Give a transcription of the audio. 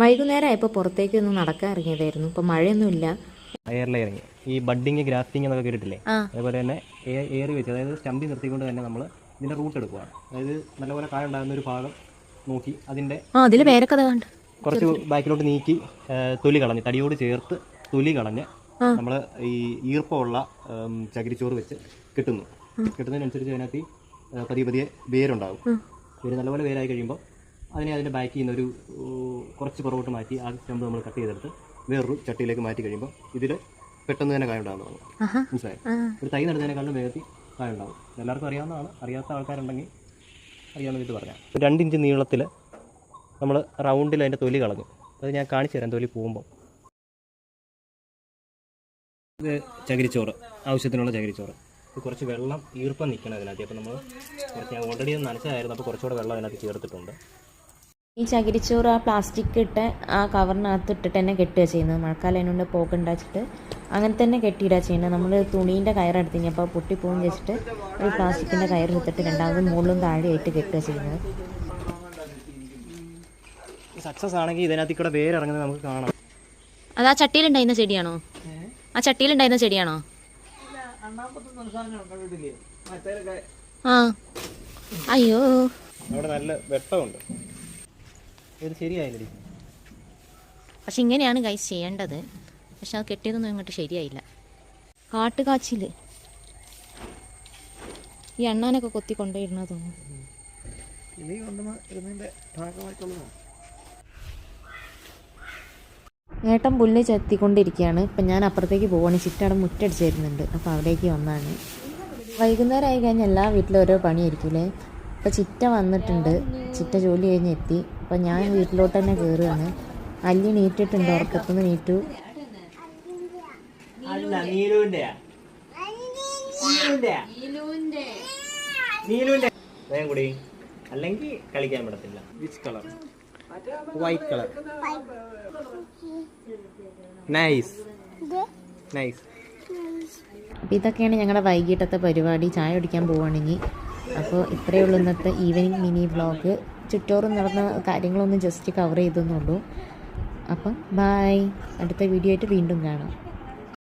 വൈകുന്നേരമായപ്പോൾ പുറത്തേക്ക് ഒന്ന് നടക്കാൻ ഇറങ്ങിയതായിരുന്നു. ഇപ്പോൾ മഴയൊന്നുമില്ല. എയറിലിറങ്ങി ഈ ബഡ്ഡിങ് ഗ്രാഫ്റ്റിംഗ് എന്നൊക്കെ കേട്ടിട്ടില്ലേ? അതേപോലെ തന്നെ എയറി വെച്ച്, അതായത് സ്റ്റമ്പി നിർത്തിക്കൊണ്ട് തന്നെ നമ്മൾ ഇതിൻ്റെ റൂട്ട് എടുക്കുകയാണ്. അതായത് നല്ലപോലെ കായ ഉണ്ടാകുന്ന ഒരു ഭാഗം നോക്കി അതിൻ്റെ കുറച്ച് ബാക്കിലോട്ട് നീക്കി തൊലി കളഞ്ഞ്, തടിയോട് ചേർത്ത് തൊലി കളഞ്ഞ് നമ്മൾ ഈ ഈർപ്പമുള്ള ചകിരിച്ചോറ് വെച്ച് കിട്ടുന്നതിനനുസരിച്ച് അതിനകത്ത് പതിയെ പതിയെ വേരുണ്ടാകും. വേര് നല്ലപോലെ വേരായി കഴിയുമ്പോൾ അതിൻ്റെ ബാക്കിൽ നിന്നൊരു കുറച്ച് പുറകോട്ട് മാറ്റി ആ സ്റ്റമ്പ് നമ്മൾ കട്ട് ചെയ്തെടുത്ത് വേറൊരു ചട്ടിയിലേക്ക് മാറ്റി കഴിയുമ്പോൾ ഇതിൽ പെട്ടെന്ന് തന്നെ കായ ഉണ്ടാകുന്നു. മനസ്സിലായി? ഒരു തൈ നടുന്നതിനേക്കാളും വേഗത്തിൽ കായ ഉണ്ടാകും. എല്ലാവർക്കും അറിയാവുന്നതാണ്. അറിയാത്ത ആൾക്കാരുണ്ടെങ്കിൽ അറിയാവുന്ന ഇത് പറയാം. 2 ഇഞ്ച് നീളത്തിൽ നമ്മൾ റൗണ്ടിൽ അതിൻ്റെ തൊലി കളഞ്ഞു. അത് ഞാൻ കാണിച്ചു തരാം. തൊലി പോകുമ്പോൾ ഇത് ചകിരിച്ചോറ്, ആവശ്യത്തിനുള്ള ചകിരിച്ചോറ്. ഇത് കുറച്ച് വെള്ളം ഈർപ്പം നിൽക്കണം അതിനകത്ത്. അപ്പോൾ നമ്മൾ കുറച്ച്, ഞാൻ ഓൾറെഡി നനച്ചതായിരുന്നു, അപ്പോൾ കുറച്ചുകൂടെ വെള്ളം അതിനകത്ത് ചേർത്തിട്ടുണ്ട്. ഈ ചകിരിച്ചോറ് ആ പ്ലാസ്റ്റിക് ഇട്ട് ആ കവറിനകത്ത് ഇട്ടിട്ട് തന്നെ കെട്ടുക ചെയ്യുന്നത്. മഴക്കാലം അതിനുകൊണ്ട് പോക്കുണ്ടാച്ചിട്ട് അങ്ങനെ തന്നെ കെട്ടിയിടുക ചെയ്യുന്നത്. നമ്മൾ തുണീൻ്റെ കയറെടുത്ത് കഴിഞ്ഞപ്പോൾ പൊട്ടിപ്പോകും വെച്ചിട്ട് ഒരു പ്ലാസ്റ്റിക്കിൻ്റെ കയറെടുത്തിട്ട് രണ്ടാമത് മുകളിലും താഴെയായിട്ട് കെട്ടുക ചെയ്യുന്നത്. സക്സസ് ആണെങ്കിൽ ഇതിനകത്ത് കൂടെ വേരിറങ്ങുന്നത് നമുക്ക് കാണാം. അത് ആ ചട്ടിയിലുണ്ടായിരുന്ന ചെടിയാണോ? ആ ചട്ടിയിലുണ്ടായിരുന്ന ചെടിയാണോ? ആ, അയ്യോ, അവിടെ നല്ല വെട്ടമുണ്ട്. ഇത് ശരിയായില്ലേ? പക്ഷെ ഇങ്ങനെയാണ് ഗൈസ് ചെയ്യേണ്ടത്. പക്ഷെ അത് കെട്ടിയതൊന്നും ഇങ്ങോട്ട് ശരിയായില്ല. കാട്ടുകാച്ചിൽ ഈ അണ്ണാനൊക്കെ കൊത്തി കൊണ്ടുവരുന്നത് തോന്നുന്നു. ഏട്ടൻ പുല്ല് ചെത്തിക്കൊണ്ടിരിക്കുകയാണ്. ഇപ്പം ഞാൻ അപ്പുറത്തേക്ക് പോവാണ്. ചിറ്റവിടെ മുറ്റടിച്ച് തരുന്നുണ്ട്. അപ്പോൾ അവിടേക്ക് വന്നാണ്. വൈകുന്നേരം ആയി കഴിഞ്ഞാൽ എല്ലാ വീട്ടിലും ഓരോ പണിയായിരിക്കൂലേ. അപ്പോൾ ചിറ്റ വന്നിട്ടുണ്ട്. ചിറ്റ ജോലി കഴിഞ്ഞ് എത്തി. അപ്പോൾ ഞാൻ വീട്ടിലോട്ട് തന്നെ കയറുകയാണ്. അല്ലി നീറ്റിട്ടുണ്ട്, ഉറക്കത്തുനിന്ന് നീറ്റു. അല്ലെങ്കിൽ കളിക്കാൻ പറ്റത്തില്ല. Which colour? White colour. Nice nice. അപ്പോൾ ഇതൊക്കെയാണ് ഞങ്ങളുടെ വൈകിട്ടത്തെ പരിപാടി. ചായ കുടിക്കാൻ പോവുകയാണെങ്കിൽ. അപ്പോൾ ഇത്രയേ ഉള്ളൂ ഇന്നത്തെ ഈവനിങ് മിനി വ്ളോഗ്. ചുറ്റോറും നടന്ന കാര്യങ്ങളൊന്നും ജസ്റ്റ് കവർ ചെയ്തെന്നുള്ളൂ. അപ്പം ബായ്. അടുത്ത വീഡിയോ ആയിട്ട് വീണ്ടും കാണാം.